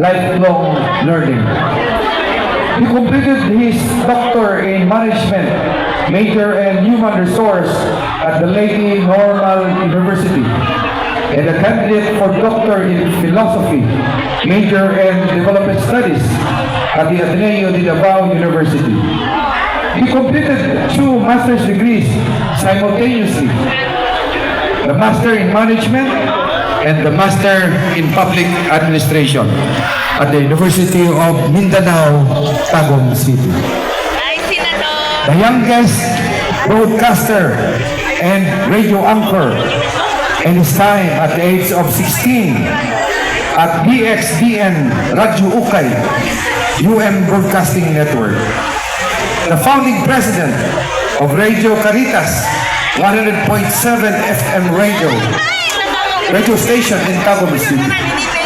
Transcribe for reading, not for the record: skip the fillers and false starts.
lifelong learning. He completed his doctor in management, major in human resource at the Lady Normal University, and a candidate for doctor in philosophy, major in development studies at the Ateneo de Davao University. He completed 2 master's degrees simultaneously, the Master in Management and the Master in Public Administration at the University of Mindanao, Tagum City. The youngest broadcaster and radio anchor in his time at the age of 16 at BXDN Radyo Ukay, Broadcasting Network. The founding president of Radio Caritas, 100.7 FM radio station in Tagum City.